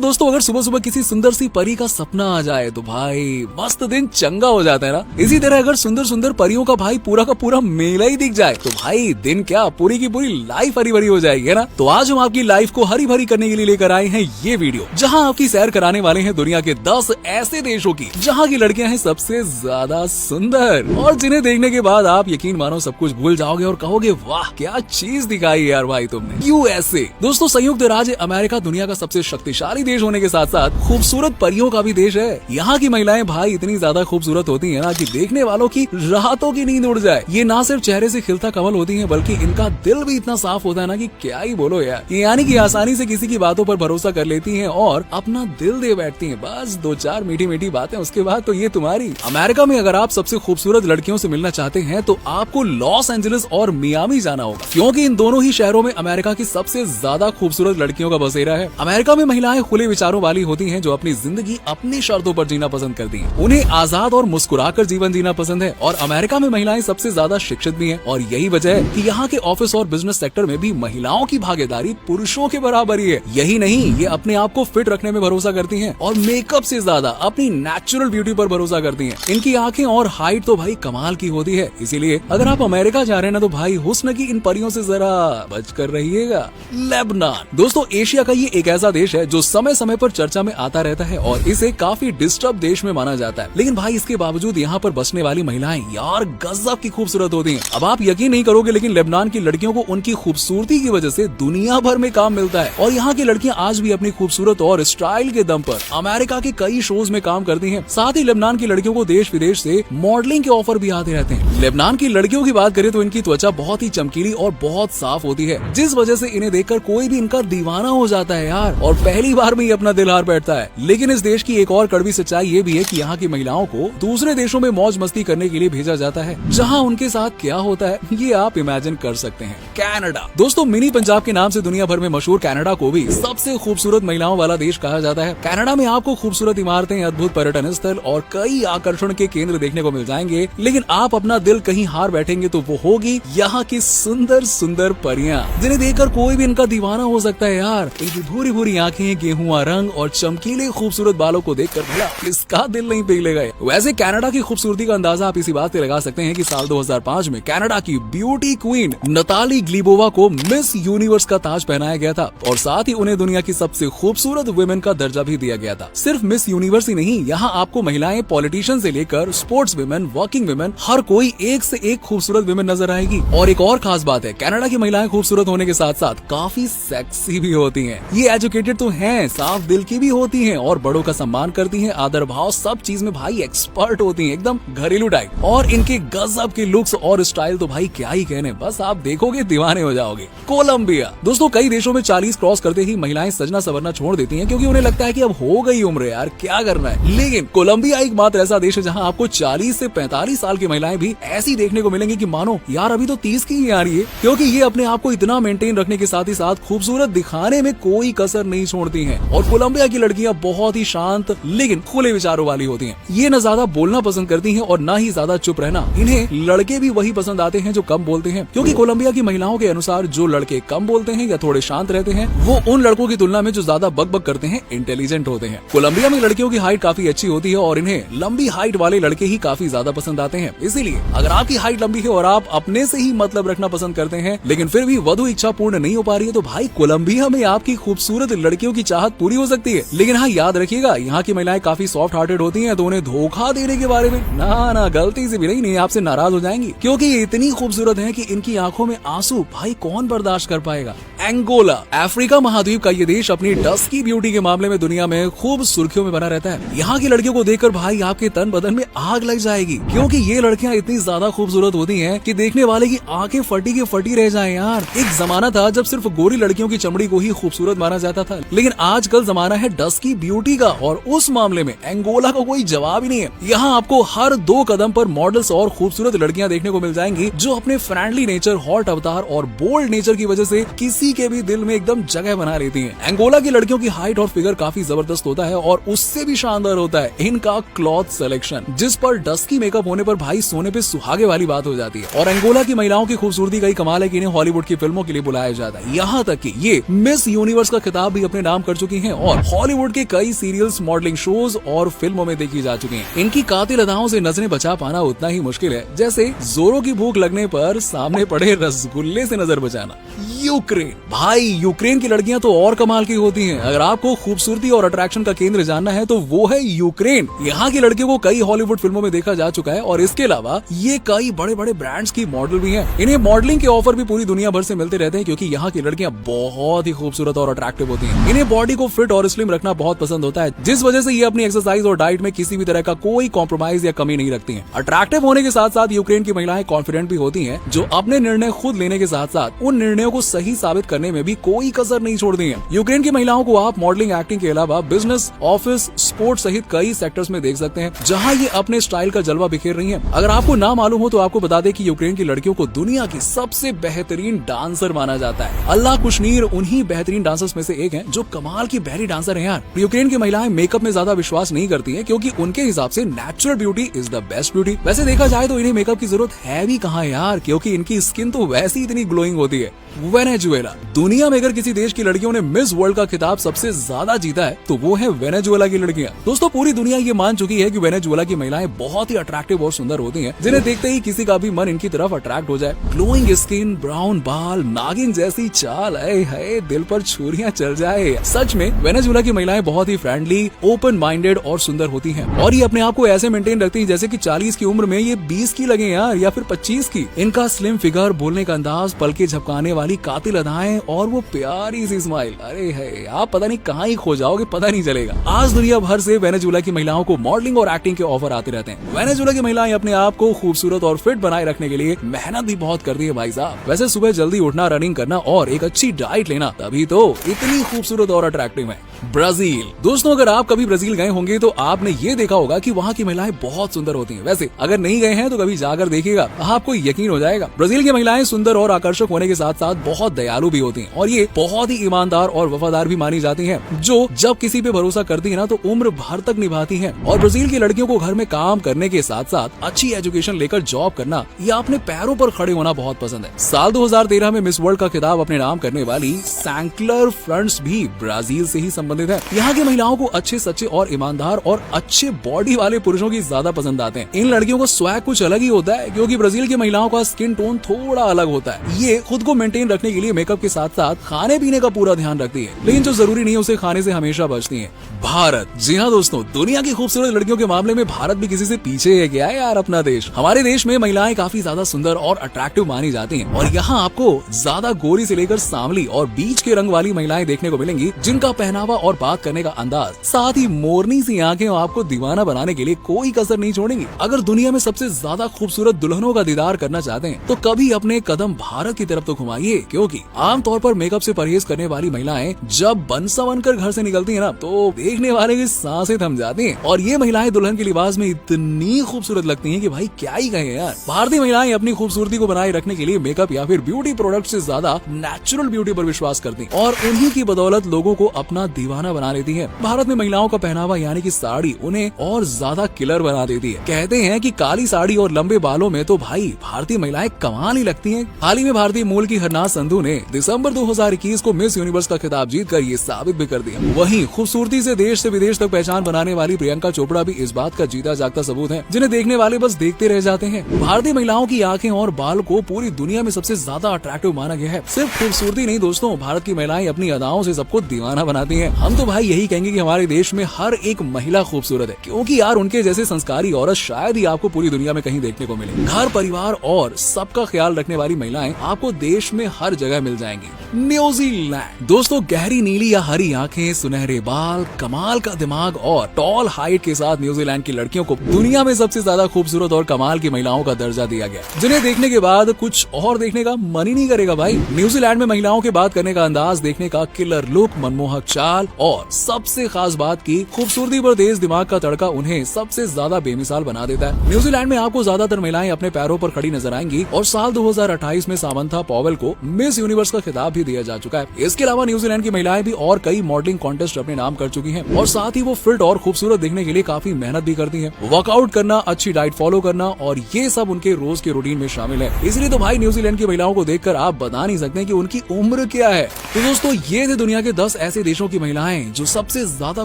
दोस्तों अगर सुबह सुबह किसी सुंदर सी परी का सपना आ जाए तो भाई मस्त दिन चंगा हो जाता है ना। इसी तरह अगर सुंदर सुंदर परियों का भाई पूरा का पूरा मेला ही दिख जाए तो भाई दिन क्या पूरी की पूरी लाइफ हरी भरी हो जाएगी, है ना। तो आज हम आपकी लाइफ को हरी भरी करने के लिए लेकर आए हैं ये वीडियो, जहां आपकी सैर कराने वाले हैं दुनिया के 10 ऐसे देशों की जहां की लड़कियां हैं सबसे ज्यादा सुंदर और जिन्हें देखने के बाद आप यकीन मानो सब कुछ भूल जाओगे और कहोगे वाह क्या चीज दिखाई यार भाई तुमने। यूएसए दोस्तों संयुक्त राज्य अमेरिका दुनिया का सबसे शक्तिशाली देश होने के साथ साथ खूबसूरत परियों का भी देश है। यहाँ की महिलाएं भाई इतनी ज्यादा खूबसूरत होती है ना कि देखने वालों की रातों की नींद उड़ जाए। ये ना सिर्फ चेहरे से खिलता कमल होती है बल्कि इनका दिल भी इतना साफ होता है ना कि क्या ही बोलो यार। यानी कि आसानी से किसी की बातों पर भरोसा कर लेती हैं और अपना दिल दे बैठती हैं। बस 2-4 मीठी मीठी बातें, उसके बाद तो ये तुम्हारी। अमेरिका में अगर आप सबसे खूबसूरत लड़कियों से मिलना चाहते हैं तो आपको लॉस एंजलिस और मियामी जाना होगा, क्योंकि इन दोनों ही शहरों में अमेरिका की सबसे ज्यादा खूबसूरत लड़कियों का बसेरा है। अमेरिका में महिलाएं खुले विचारों वाली होती हैं जो अपनी जिंदगी अपनी शर्तों पर जीना पसंद करती हैं। उन्हें आजाद और मुस्कुराकर जीवन जीना पसंद है और अमेरिका में महिलाएं सबसे ज्यादा शिक्षित भी हैं और यही वजह है कि यहाँ के ऑफिस और बिजनेस सेक्टर में भी महिलाओं की भागीदारी पुरुषों के बराबर ही है। यही नहीं, ये अपने आप को फिट रखने में भरोसा करती हैं और मेकअप से ज्यादा अपनी नेचुरल ब्यूटी पर भरोसा करती हैं। इनकी आंखें और हाइट तो भाई कमाल की होती है, इसीलिए अगर आप अमेरिका जा रहे हैं ना तो भाई हुस्न की इन परियों से जरा बच कर रहिएगा। लेबनान दोस्तों एशिया का ये एक ऐसा देश है जो समय समय पर चर्चा में आता रहता है और इसे काफी डिस्टर्ब देश में माना जाता है, लेकिन भाई इसके बावजूद यहाँ पर बसने वाली महिलाएं यार गजब की खूबसूरत होती हैं। अब आप यकीन नहीं करोगे लेकिन लेबनान की लड़कियों को उनकी खूबसूरती की वजह से दुनिया भर में काम मिलता है और यहाँ की लड़कियां आज भी अपनी खूबसूरत और स्टाइल के दम पर अमेरिका के कई शोज में काम करती हैं। साथ ही लेबनान की लड़कियों को देश विदेश से मॉडलिंग के ऑफर भी आते रहते हैं। लेबनान की लड़कियों की बात करें तो इनकी त्वचा बहुत ही चमकीली और बहुत साफ होती है, जिस वजह से इन्हें देखकर कोई भी इनका दीवाना हो जाता है यार और पहली बार में ही अपना दिल हार बैठता है। लेकिन इस देश की एक और कड़वी सच्चाई ये भी है कि यहाँ की महिलाओं को दूसरे देशों में मौज मस्ती करने के लिए भेजा जाता है, जहाँ उनके साथ क्या होता है ये आप इमेजिन कर सकते हैं। कनाडा दोस्तों मिनी पंजाब के नाम से दुनिया भर में मशहूर कनाडा को भी सबसे खूबसूरत महिलाओं वाला देश कहा जाता है। कनाडा में आपको खूबसूरत इमारतें, अद्भुत पर्यटन स्थल और कई आकर्षण के केंद्र देखने को मिल जाएंगे, लेकिन आप अपना दिल कहीं हार बैठेंगे तो वो होगी यहाँ की सुंदर सुंदर परियां, जिन्हें देखकर कोई भी इनका दीवाना हो सकता है यार। इनकी भूरी भूरी आंखें, गेहुआ रंग और चमकीले खूबसूरत बालों को देखकर भला किसका दिल नहीं पिघलेगा। वैसे कनाडा की खूबसूरती का अंदाजा आप इसी बात से लगा सकते हैं कि साल 2005 में कनाडा की ब्यूटी क्वीन नताली ग्लिबोवा को मिस यूनिवर्स का ताज पहनाया गया था और साथ ही उन्हें दुनिया की सबसे खूबसूरत वुमेन का दर्जा भी दिया गया था। सिर्फ मिस यूनिवर्स ही नहीं, यहाँ आपको महिलाएं पॉलिटिशियन से लेकर स्पोर्ट्स वुमेन, वर्किंग वुमेन, हर कोई एक से एक खूबसूरत वुमेन नजर आएगी। और एक और खास बात है, कनाडा की महिलाएं खूबसूरत होने के साथ साथ काफी सेक्सी भी होती हैं। ये एजुकेटेड तो हैं, साफ दिल की भी होती हैं और बड़ों का सम्मान करती हैं, आदर भाव सब चीज में भाई एक्सपर्ट होती हैं, एकदम घरेलू टाइप। और इनके गजब के लुक्स और स्टाइल तो भाई क्या ही कहने, बस आप देखोगे दीवाने हो जाओगे। कोलंबिया दोस्तों कई देशों में 40 क्रॉस करते ही महिलाएं सजना संवरना छोड़ देती हैं, क्योंकि उन्हें लगता है कि अब हो गई उम्र यार क्या करना है। लेकिन कोलंबिया एकमात्र ऐसा देश है जहाँ आपको 40 से 45 साल की महिलाएं भी ऐसी देखने को मिलेंगी कि मानो यार अभी तो 30 की ही आ रही है, क्योंकि ये अपने आप को इतना मेंटेन रखने के साथ ही साथ खूबसूरत दिखाने में कोई कसर नहीं छोड़ती हैं। और कोलंबिया की लड़कियां बहुत ही शांत लेकिन खुले विचारों वाली होती हैं। ये न ज्यादा बोलना पसंद करती हैं और न ही ज्यादा चुप रहना। इन्हें लड़के भी वही पसंद आते हैं जो कम बोलते हैं, क्योंकि कोलंबिया की महिलाओं के अनुसार जो लड़के कम बोलते हैं या थोड़े शांत रहते हैं वो उन लड़कों की तुलना में जो ज्यादा बकबक करते हैं इंटेलिजेंट होते हैं। कोलंबिया में लड़कियों की हाइट काफी अच्छी होती है और इन्हें लंबी हाइट वाले लड़के ही काफी ज्यादा पसंद आते हैं। इसीलिए अगर आपकी हाइट लंबी है और आप अपने से ही मतलब रखना पसंद करते हैं लेकिन फिर भी वधु इच्छा पूर्ण नहीं हो पा रही है तो भाई कोलंबिया में आपकी खूबसूरत लड़कियों की चाहत पूरी हो सकती है। लेकिन हाँ याद रखिएगा, यहाँ की महिलाएं काफी सॉफ्ट हार्टेड होती हैं, तो उन्हें धोखा देने के बारे में ना गलती से भी नहीं आपसे नाराज हो जाएंगी, क्योंकि ये इतनी खूबसूरत हैं कि इनकी आंखों में आंसू भाई कौन बर्दाश्त कर पाएगा। एंगोला अफ्रीका महाद्वीप का ये देश अपनी डस्की ब्यूटी के मामले में दुनिया में खूब सुर्खियों में बना रहता है। यहाँ की लड़कियों को देखकर भाई आपके तन बदन में आग लग जाएगी, क्योंकि ये लड़कियाँ इतनी ज्यादा खूबसूरत होती हैं कि देखने वाले की आंखें फटी के फटी रह जाएं यार। एक जमाना था जब सिर्फ गोरी लड़कियों की चमड़ी को ही खूबसूरत माना जाता था, लेकिन आजकल जमाना है डस्की ब्यूटी का और उस मामले में एंगोला को कोई जवाब ही नहीं है। यहाँ आपको हर 2 कदम पर मॉडल्स और खूबसूरत लड़कियां देखने को मिल जाएंगी जो अपने फ्रेंडली नेचर, हॉट अवतार और बोल्ड नेचर की वजह से किसी के भी दिल में एकदम जगह बना लेती हैं। एंगोला की लड़कियों की हाइट और फिगर काफी जबरदस्त होता है और उससे भी शानदार होता है इनका क्लॉथ सिलेक्शन, जिस पर डस्की मेकअप होने पर भाई सोने पे सुहागे वाली बात हो जाती है। और एंगोला की महिलाओं की खूबसूरती का ही कमाल है कि इन्हें हॉलीवुड की फिल्मों के लिए बुलाया जाता है। यहाँ तक कि ये मिस यूनिवर्स का खिताब भी अपने नाम कर चुकी चुकी हैं और हॉलीवुड के कई सीरियल्स, मॉडलिंग शोज और फिल्मों में देखी जा चुकी हैं। इनकी कातिल अदाओं से नजरें बचा पाना उतना ही मुश्किल है जैसे जोरों की भूख लगने पर सामने पड़े रसगुल्ले से नजर बचाना। यूक्रेन भाई, यूक्रेन की लड़कियां तो और कमाल की होती हैं। अगर आपको खूबसूरती और अट्रैक्शन का केंद्र जानना है तो वो है यूक्रेन। यहाँ की लड़कियों को कई हॉलीवुड फिल्मों में देखा जा चुका है और इसके अलावा ये कई बड़े बड़े ब्रांड्स की मॉडल भी हैं। इन्हें मॉडलिंग के ऑफर भी पूरी दुनिया भर से मिलते रहते हैं क्योंकि यहाँ की लड़कियां बहुत ही खूबसूरत और अट्रैक्टिव होती हैं। इन्हें बॉडी को फिट और स्लिम रखना बहुत पसंद होता है, जिस वजह से ये अपनी एक्सरसाइज और डाइट में किसी भी तरह का कोई कॉम्प्रोमाइज या कमी नहीं रखती हैं। अट्रैक्टिव होने के साथ साथ यूक्रेन की महिलाएं कॉन्फिडेंट भी होती हैं, जो अपने निर्णय खुद लेने के साथ साथ उन निर्णयों को सही साबित करने में भी कोई कसर नहीं छोड़ती हैं। यूक्रेन की महिलाओं को आप मॉडलिंग, एक्टिंग के अलावा बिजनेस, ऑफिस, स्पोर्ट्स सहित कई सेक्टर्स में देख सकते हैं, जहां ये अपने स्टाइल का जलवा बिखेर रही हैं। अगर आपको ना मालूम हो तो आपको बता दें कि यूक्रेन की लड़कियों को दुनिया की सबसे बेहतरीन डांसर माना जाता है। अल्लाह कुशनीर उन्हीं बेहतरीन डांसर्स में से एक हैं जो कमाल की बहरी डांसर हैं यार। यूक्रेन की महिलाएं मेकअप में ज्यादा विश्वास नहीं करती हैं क्योंकि उनके हिसाब से natural beauty is the best beauty. वैसे देखा जाए तो इन्हें मेकअप की जरूरत है भी कहाँ यार, क्योंकि इनकी स्किन तो वैसी इतनी ग्लोइंग होती है। वेनेजुएला, दुनिया में अगर किसी देश की लड़कियों ने मिस वर्ल्ड का खिताब सबसे ज्यादा जीता है तो वो है वेनेजुएला की लड़कियां। दोस्तों पूरी दुनिया ये मान चुकी है कि वेनेजुएला की महिलाएं बहुत ही अट्रैक्टिव और सुंदर होती हैं, जिन्हें देखते ही किसी का भी मन इनकी तरफ अट्रैक्ट हो जाए। ग्लोइंग स्किन, ब्राउन बाल, नागिन जैसी चाल, है दिल पर छुरियां चल जाए। सच में वेनेजुएला की महिलाएं बहुत ही फ्रेंडली, ओपन माइंडेड और सुंदर होती हैं और ये अपने आप को ऐसे मेंटेन रखती हैं जैसे कि 40 की उम्र में ये 20 की लगे यार, या फिर 25 की। इनका स्लिम फिगर, बोलने का अंदाज, पलके झपकाने वाली कातिल अदाएं और वो प्यारी सी स्माइल, अरे है आप पता नहीं कहाँ ही खो जाओगे, पता नहीं चलेगा। आज दुनिया भर से वेनेजुएला की महिलाओं को मॉडलिंग और एक्टिंग के ऑफर आते रहते हैं। वेनेजुएला की महिलाएं अपने आप को खूबसूरत और फिट बनाए रखने के लिए मेहनत भी बहुत करती है भाई साहब। वैसे सुबह जल्दी उठना, रनिंग करना और एक अच्छी डाइट लेना, तभी तो इतनी खूबसूरत और अट्रैक्टिव है। ब्राजील, दोस्तों अगर आप कभी ब्राजील गए होंगे तो आपने ये देखा होगा कि वहाँ की महिलाएं बहुत सुंदर होती हैं। वैसे अगर नहीं गए हैं तो कभी जाकर देखिएगा, आपको यकीन हो जाएगा। ब्राजील की महिलाएं सुंदर और आकर्षक होने के साथ साथ बहुत दयालु भी होती हैं और ये बहुत ही ईमानदार और वफादार भी मानी जाती हैं, जो जब किसी पे भरोसा करती है ना तो उम्र भर तक निभाती हैं। और ब्राजील की लड़कियों को घर में काम करने के साथ साथ अच्छी एजुकेशन लेकर जॉब करना या अपने पैरों पर खड़े होना बहुत पसंद है। साल 2013 में मिस वर्ल्ड का खिताब अपने नाम करने वाली सैंकलर फ्रंट्स भी ब्राजील से ही संबंधित है। यहाँ की महिलाओं को अच्छे, सच्चे और ईमानदार और अच्छे बॉडी वाले पुरुषों की ज्यादा पसंद आते हैं। इन लड़कियों को स्वैग कुछ अलग ही होता है क्योंकि ब्राजील की महिलाओं का स्किन टोन थोड़ा अलग होता है। ये खुद को मेंटेन रखने के लिए मेकअप के साथ साथ खाने पीने का पूरा ध्यान रखती है, लेकिन जो जरूरी नहीं है उसे खाने से हमेशा बचती है। भारत, जी हाँ दोस्तों, दुनिया की खूबसूरत लड़कियों के मामले में भारत भी किसी से पीछे है क्या यार अपना देश। हमारे देश में महिलाएं काफी ज्यादा सुंदर और अट्रैक्टिव मानी जाती हैं और यहाँ आपको ज्यादा गोरी से लेकर सांवली और बीच के रंग वाली महिलाएं देखने को मिलेंगी, जिनका पहनावा और बात करने का अंदाज, साथ ही मोरनी सी आंखें आपको दीवाना बनाने के लिए कोई कसर नहीं छोड़ेंगी। अगर दुनिया में सबसे ज्यादा खूबसूरत दुल्हनों का दीदार करना चाहते हैं तो कभी अपने कदम भारत की तरफ तो घुमाइए, क्योंकि आमतौर पर मेकअप से परहेज करने वाली महिलाएं जब बनसा बनकर घर से निकलती है ना तो देखने वाले की सांसें थम जाती हैं। और ये महिलाएं दुल्हन के लिबास में इतनी खूबसूरत लगती हैं कि भाई क्या ही कहें यार। भारतीय महिलाएं अपनी खूबसूरती को बनाए रखने के लिए मेकअप या फिर ब्यूटी प्रोडक्ट से ज्यादा नेचुरल ब्यूटी पर विश्वास करती हैं और उन्हीं की बदौलत लोगों को अपना दीवाना बना लेती है। भारत में महिलाओं का पहनावा यानी कि साड़ी उन्हें और ज्यादा किलर बना देती है। कहते हैं कि काली साड़ी और लंबे बालों में तो भाई भारतीय महिलाएं कमाल ही लगती हैं। हाल ही में भारतीय मूल की हरनाज संधू ने दिसंबर 2021 को मिस यूनिवर्स का खिताब जीतकर ये साबित भी कर दिया। वहीं खूबसूरती से देश से विदेश तक पहचान बनाने वाली प्रियंका चोपड़ा भी इस बात का जीता जागता सबूत है, जिन्हें देखने वाले बस देखते रह जाते हैं। भारतीय महिलाओं की आंखें और बाल को पूरी दुनिया में सबसे ज्यादा अट्रैक्टिव माना गया है। सिर्फ खूबसूरती नहीं दोस्तों, भारत की महिलाएं अपनी अदाओं से सबको दीवाना बनाती हैं। हम तो भाई यही कहेंगे कि हमारे देश में हर एक महिला खूबसूरत है, क्योंकि यार उनके जैसे संस्कारी औरत शायद ही आपको पूरी दुनिया में कहीं देखने को मिले। घर परिवार और सबका ख्याल रखने वाली महिलाएं आपको देश में हर जगह मिल जाएंगी। न्यूजीलैंड, दोस्तों गहरी नीली या हरी आंखें, सुनहरे बाल, कमाल का दिमाग और टॉल हाइट के साथ न्यूजीलैंड की लड़कियों को दुनिया में सबसे ज्यादा खूबसूरत और कमाल की महिलाओं का दर्जा दिया गया, जिन्हें देखने के बाद कुछ और देखने का मन ही नहीं करेगा भाई। न्यूजीलैंड में महिलाओं के बात करने का अंदाज, देखने का किलर लुक, मनमोहक चाल और सबसे खास बात की खूबसूरती पर तेज दिमाग का तड़का उन्हें सबसे ज्यादा बेमिसाल बना देता है। न्यूजीलैंड में आपको ज्यादातर महिलाएं अपने पैरों पर खड़ी नजर आएंगी और साल 2028 में सामंथा पॉवेल को मिस यूनिवर्स का खिताब भी दिया जा चुका है। इसके अलावा न्यूजीलैंड की महिलाएं भी और कई मॉडलिंग कॉन्टेस्ट अपने नाम कर चुकी हैं और साथ ही वो फिट और खूबसूरत दिखने के लिए काफी मेहनत भी करती हैं। वर्कआउट करना, अच्छी डाइट फॉलो करना और ये सब उनके रोज के रूटीन में शामिल है। इसलिए तो भाई न्यूजीलैंड की महिलाओं को देखकर आप बता नहीं सकते कि उनकी उम्र क्या है। तो दोस्तों ये थे दुनिया के 10 ऐसे देशों की महिलाएं जो सबसे ज्यादा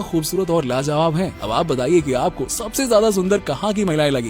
खूबसूरत और लाजवाब हैं। अब आप बताइए कि आपको सबसे ज्यादा सुंदर कहाँ की महिलाएं लगी।